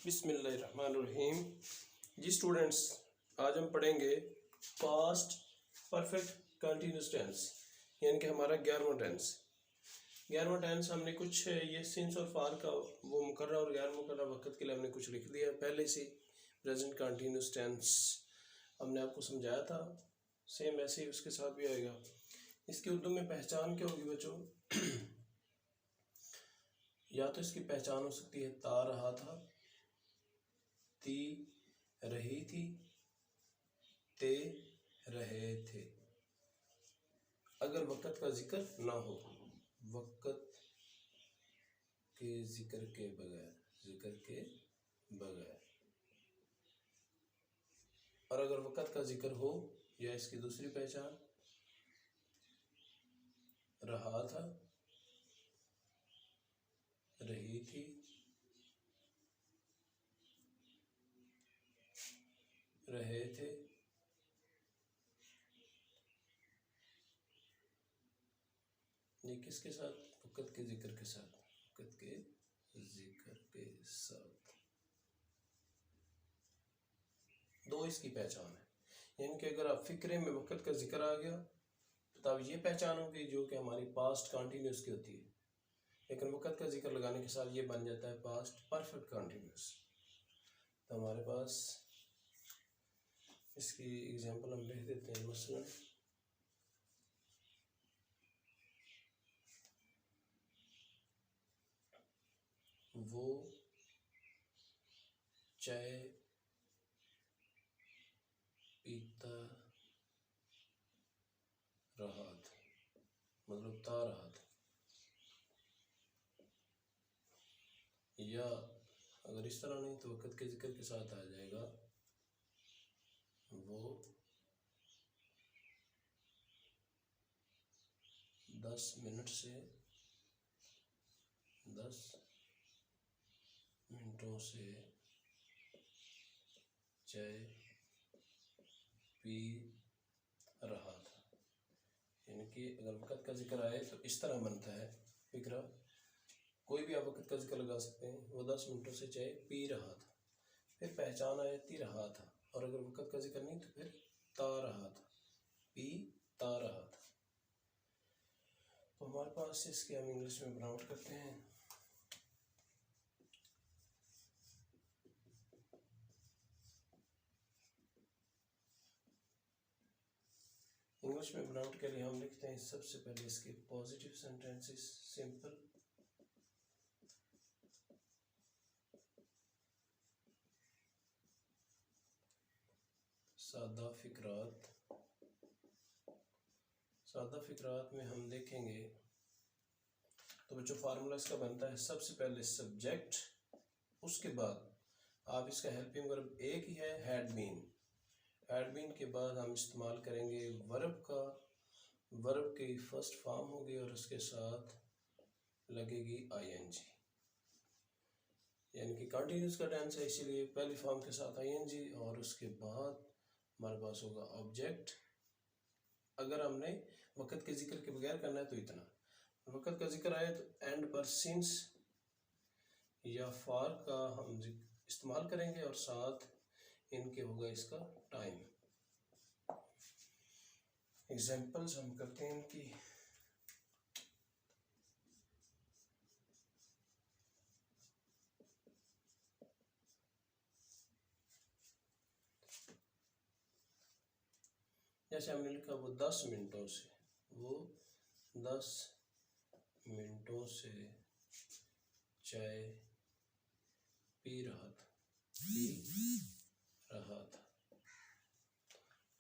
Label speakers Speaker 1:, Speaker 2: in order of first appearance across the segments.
Speaker 1: बिस्मिल्लाहिर्रहमानिर्रहीम। जी स्टूडेंट्स, आज हम पढ़ेंगे पास्ट परफेक्ट कंटिन्यूस टेंस, यानी कि हमारा 11वां टेंस। 11वां टेंस हमने कुछ ये सिंस और फार का वो मुकर्रर और गैर मुकर्रर वक्त के लिए हमने कुछ लिख दिया पहले से। प्रेजेंट कंटिन्यूस टेंस हमने आपको समझाया था, सेम ऐसे ही उसके साथ भी आएगा। इसकी उर्दू में पहचान क्या होगी बच्चों? या तो इसकी पहचान हो सकती है ता रहा था, ती रही थी, ते रहे थे। अगर वक़्त का जिक्र ना हो, वक़्त के जिक्र के बगैर, और अगर वक़्त का जिक्र हो, या इसकी दूसरी पहचान रहा था, रही थी, रहे थे, ये किसके साथ? वक़्त के जिक्र के साथ। वक़्त के जिक्र के साथ दो इसकी पहचान है, यानी कि अगर आप फिक्रे में वक़्त का जिक्र आ गया तो अब ये पहचान होगी जो कि हमारी पास्ट कंटिन्यूस की होती है, लेकिन वक़्त का जिक्र लगाने के साथ ये बन जाता है पास्ट परफेक्ट कंटिन्यूस। तो हमारे पास इसकी एग्जांपल हम लिख देते हैं। मसलन वो चाय पीता रहा था, मतलब ता रहा था। या अगर इस तरह नहीं तो वक़्त के जिक्र के साथ आ जाएगा, वो 10 मिनट से 10 मिनटों से चाय पी रहा था। यानी कि अगर वक़्त का जिक्र आए तो इस तरह बनता है फिक्रा, कोई भी आप वक़्त का जिक्र लगा सकते हैं। वो 10 मिनटों से चाय पी रहा था, फिर पहचान आए ती रहा था, और अगर वक़्त का जिक्र नहीं तो फिर ता रहा था, पी ता रहा था। तो हमारे पास इसके हम इंग्लिश में बनावट करते हैं। इंग्लिश में बनावट के लिए हम लिखते हैं सबसे पहले इसके पॉजिटिव सेंटेंसेस, सिंपल, सादा फिक्रात। सादा फिक्रात में हम देखेंगे तो बच्चों फार्मूला इसका बनता है सबसे पहले सब्जेक्ट, उसके बाद आप इसका हेल्पिंग वर्ब एक ही है हैड बीन। हैड बीन के बाद हम इस्तेमाल करेंगे वर्ब का, वर्ब की फर्स्ट फॉर्म होगी और उसके साथ लगेगी आईएनजी, यानी कि कंटिन्यूस का टेंस है, इसीलिए पहली फॉर्म के साथ आईएनजी, और उसके बाद हमारे पास होगा ऑब्जेक्ट। अगर हमने वक़्त के जिक्र के बगैर करना है तो इतना, वक़्त का जिक्र आए तो एंड पर सिंस या फार का हम इस्तेमाल करेंगे, और साथ इनके होगा इसका टाइम। एग्जाम्पल्स हम करते हैं इनकी। जैसे हमने लिखा वो 10 मिनटों से, वो 10 मिनटों से चाय पी रहा था,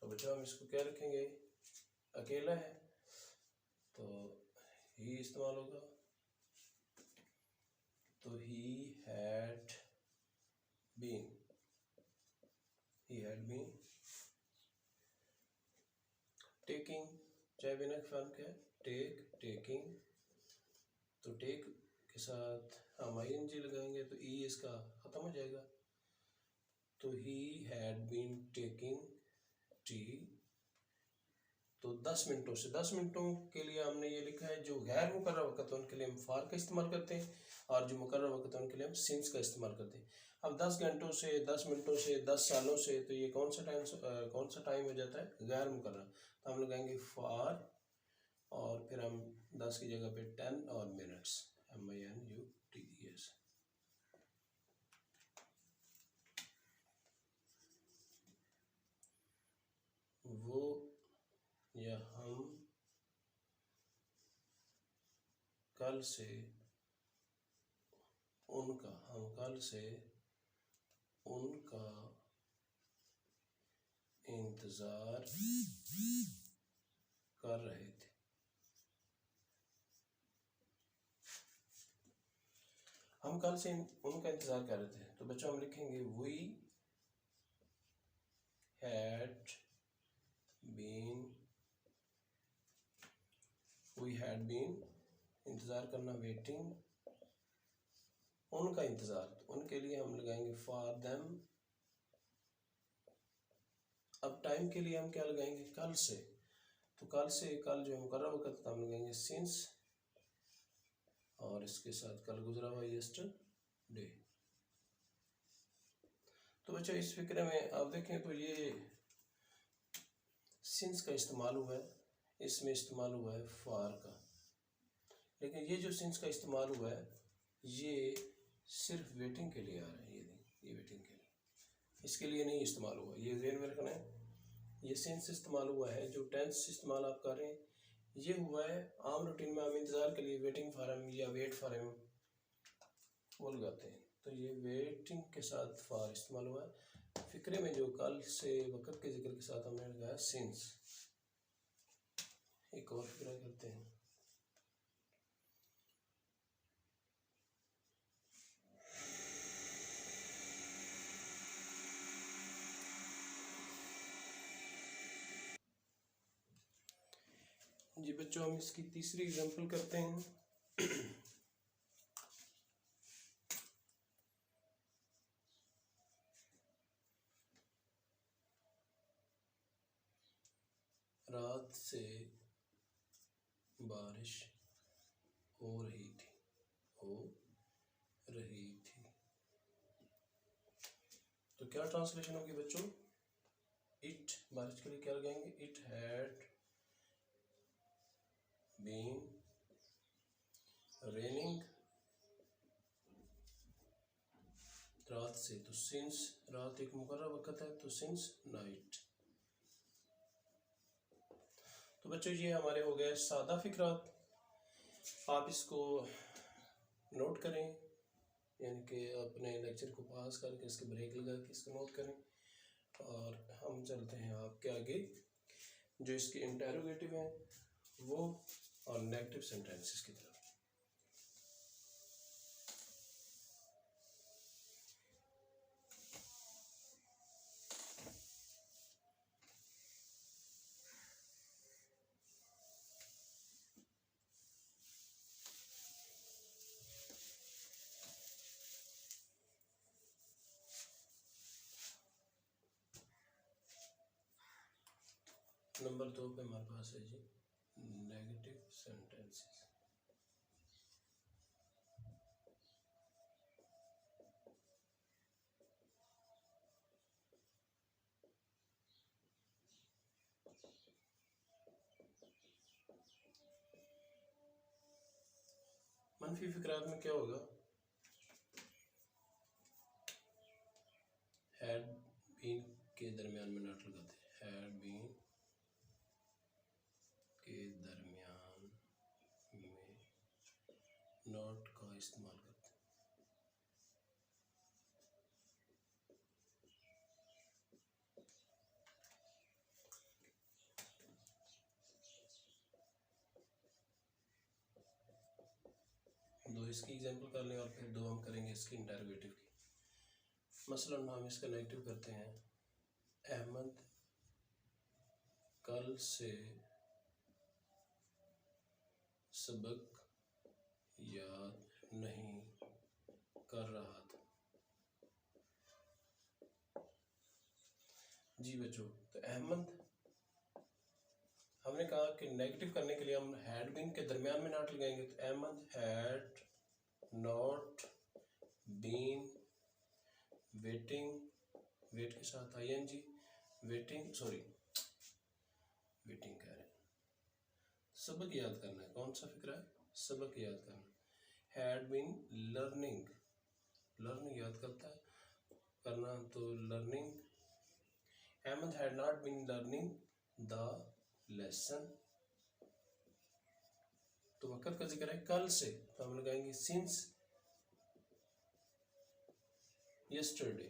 Speaker 1: तो बच्चों हम इसको क्या रखेंगे? अकेला है तो ही इस्तेमाल होगा, तो ही हैड बीन, टेकिंग, चाय पीने का फॉर्म क्या है? टेकिंग, तो टेक के साथ हम आईएनजी लगाएंगे तो ई इसका ख़त्म हो जाएगा। तो ही हैड बीन टेकिंग टी, तो 10 मिनटों से, 10 मिनटों के लिए हमने ये लिखा है। जो गैर मुकर्रर वक़्त है उनके लिए हम फार का इस्तेमाल करते हैं, और जो मुकर्रर वक़्त है उनके लिए हम सिंस का इस्तेमाल करते हैं। अब 10 घंटों से, 10 मिनटों से, 10 सालों से, तो ये कौन सा टाइम हो जाता है? गैर मुकर्रर। तो हम लगाएंगे फॉर, और फिर हम 10 की जगह पे 10 और मिनट्स, MINUTES। वो या हम कल से उनका, हम कल से उनका इंतज़ार कर रहे थे। हम कल से उनका इंतज़ार कर रहे थे, तो बच्चों हम लिखेंगे वी हैड बीन, इंतज़ार करना, वेटिंग, उनका इंतज़ार, तो उनके लिए हम लगाएंगे फॉर देम। अब टाइम के लिए हम क्या लगाएंगे? कल से, तो कल से, कल जो मुकर्रर वक्त था, हम लगाएंगे सिंस, और इसके साथ कल गुजरा हुआ यस्टरडे। तो बच्चों इस फिक्रे में आप देखें तो ये सिंस का इस्तेमाल हुआ है, इसमें इस्तेमाल हुआ है फॉर का, लेकिन ये जो सिंस का इस्तेमाल हुआ है ये सिर्फ वेटिंग के लिए आ रहा है। ये वेटिंग के लिए, इसके लिए नहीं इस्तेमाल हुआ। ये ज़हन में रखना है, ये सिंस इस्तेमाल हुआ है। जो टेंस इस्तेमाल आप कर रहे हैं ये हुआ है आम रूटीन में, हम इंतज़ार के लिए वेटिंग फॉर हिम या वेट फॉर हिम वो लगाते हैं, तो ये वेटिंग के साथ फॉर इस्तेमाल हुआ है। फिक्रे में जो कल से वक़्त के जिक्र के साथ हमने लगाया सिंस। एक और फिक्रा करते हैं। जी बच्चों हम इसकी तीसरी एग्जांपल करते हैं। रात से बारिश हो रही थी, तो क्या ट्रांसलेशन होगी बच्चों? इट, बारिश के लिए क्या लगाएंगे? इट हैड बीन रेनिंग, रात से, तो सिंस, रात एक मुकर्रर वक्त है, तो सिंस नाइट। तो बच्चों ये हमारे हो गए सादा फिक्रात। आप इसको नोट करें, यानी कि अपने लेक्चर को पास करके इसके ब्रेक लगा के इसको नोट करें, और हम चलते हैं आपके आगे जो इसके इंटेरोगेटिव हैं वो और नेगेटिव सेंटेंसेस की तरफ। नंबर 2 पे हमारे पास है जी नेगेटिव सेंटेंसेस। मनफी फिक्रात में क्या होगा? हैड बीन के दरमियान में नॉट लगाते हैं, हैड बीन के दरमियान में नॉट का इस्तेमाल करते हैं। दो इसकी एग्जांपल कर लें और फिर दो हम करेंगे इसकी इंटरोगेटिव की। मसलन हम इसका नेगेटिव करते हैं, अहमद कल से सबक याद नहीं कर रहा था। जी बच्चों, तो अहमद, हमने कहा कि नेगेटिव करने के लिए हम हैड बीन के दरमियान में नॉट लगाएंगे, तो Ahmed had not been waiting, wait के साथ ing, वेटिंग, सॉरी वेटिंग कह रहे हैं। सबक याद करना है, कौन सा फिक्रा है, सबक याद करना। हैड बीन लर्निंग, लर्निंग याद करता है करना, तो learning. Ahmed had not been learning the lesson, तो वक़्त का जिक्र है कल से, तो हम लगाएंगे सिंस yesterday,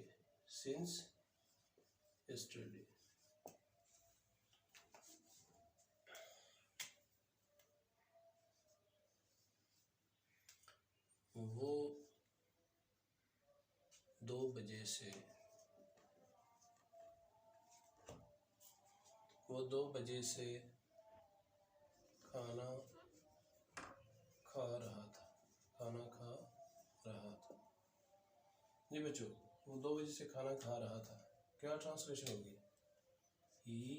Speaker 1: since yesterday। वो 2 बजे से, वो 2 बजे से खाना खा रहा था, खाना खा रहा था। जी बच्चों, वो 2 बजे से खाना खा रहा था, क्या ट्रांसलेशन होगी? ही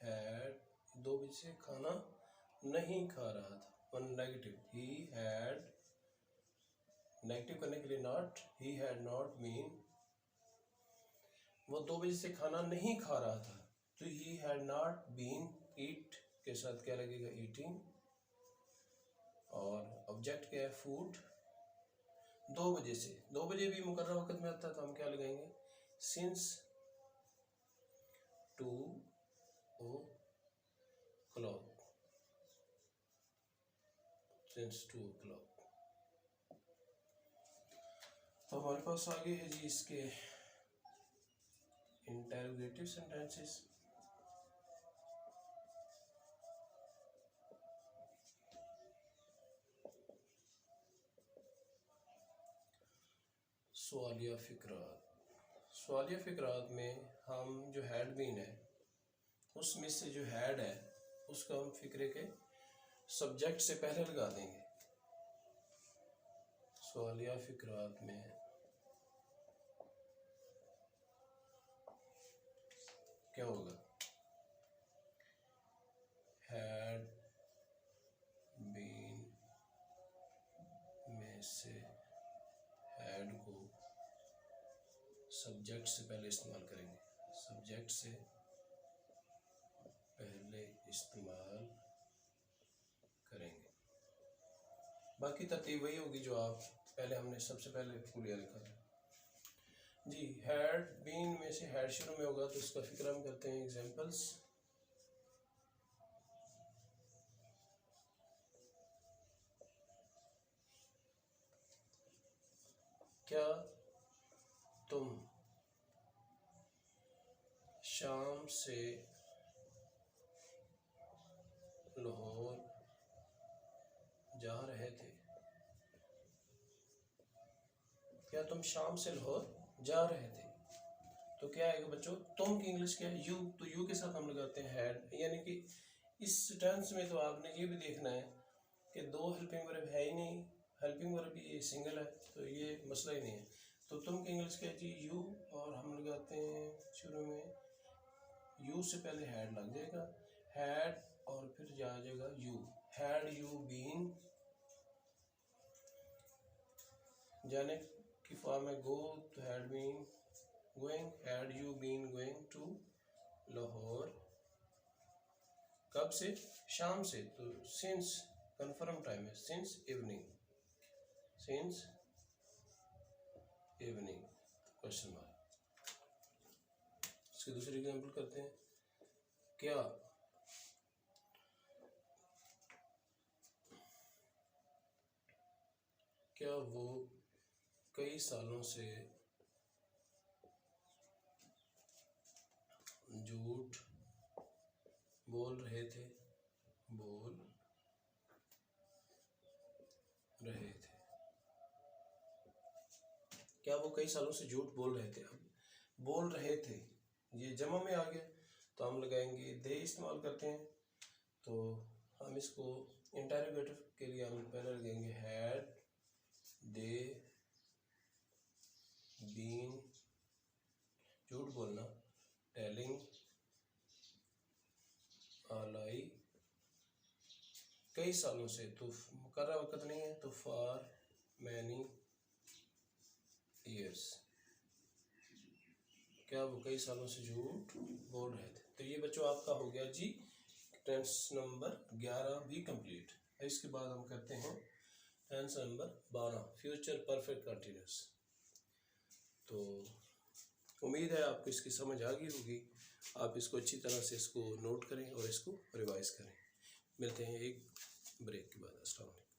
Speaker 1: हैड, 2 बजे से खाना नहीं खा रहा था, one negative, he had, negative करने के लिए not, he had not mean वो 2 बजे से खाना नहीं खा रहा था, तो ही हैड नॉट बीन, ईट के साथ क्या लगेगा? ईटिंग, और ऑब्जेक्ट क्या है? फूड। 2 बजे से, 2 बजे भी मुकर्रर वक्त में आता है, तो हम क्या लगाएंगे? Since 2 o'clock, since 2 o'clock। तो हमारे पास आगे है जी इसके इंटरोगेटिव सेंटेंसेस। सवालिया फिक्रात, सवालिया फिक्रात में हम जो हैड बीन है उसमें से जो हैड है उसका हम फिक्रे के सब्जेक्ट से पहले लगा देंगे। सवालिया फिक्रात में क्या होगा? हैड बीन में से हैड को सब्जेक्ट से पहले इस्तेमाल करेंगे, सब्जेक्ट से पहले इस्तेमाल करेंगे। बाकी तरतीब वही होगी जो आप पहले हमने सबसे पहले फूलिया लिखा था जी। हैड बीन में से हैड शुरू में होगा, तो इसका फिक्र हम करते हैं एग्जाम्पल्स। क्या तुम शाम से लाहौर जा रहे थे? क्या तुम शाम से लाहौर जा रहे थे? तो क्या आएगा बच्चों? तुम की इंग्लिश क्या है? यू, तो यू के साथ हम लगाते हैं हैड। यानी कि इस टेंस में तो आपने ये भी देखना है कि 2 हेल्पिंग वर्ब है ही नहीं, हेल्पिंग वर्ब भी ये सिंगल है, तो ये मसला ही नहीं है। तो तुम की इंग्लिश क्या है जी? यू, और हम लगाते हैं शुरू में यू से पहले हैड लग जाएगा, हैड और फिर जा जाएगा यू। हैड यू बीन, जाने की फॉर्म है गो, तो had been going, had you been going to Lahore, कब से? शाम से, तो सिंस कंफर्म टाइम है, since evening, since evening, question mark. इसके दूसरे एग्जाम्पल करते हैं। क्या वो कई सालों से झूठ बोल रहे थे? बोल रहे थे। क्या वो कई सालों से झूठ बोल रहे थे? अब बोल रहे थे ये जमा में आ गया, तो हम लगाएंगे दे इस्तेमाल करते हैं, तो हम इसको इंटरोगेटिव के लिए हम पहले लगाएंगे हैड दे बीन, झूठ बोलना, टेलिंग आ लाई, कई सालों से, तो मुकर्रर वक्त नहीं है, तो फॉर मैनी ईयर्स। क्या वो कई सालों से झूठ बोल रहे थे। तो ये बच्चों आपका हो गया जी टेंस नंबर 11 भी कंप्लीट। इसके बाद हम करते हैं tense number 12 future perfect continuous. तो उम्मीद है आपको इसकी समझ आ गई होगी। आप इसको अच्छी तरह से इसको नोट करें और इसको रिवाइज करें। मिलते हैं एक ब्रेक के बाद। अस्सलाम वालेकुम।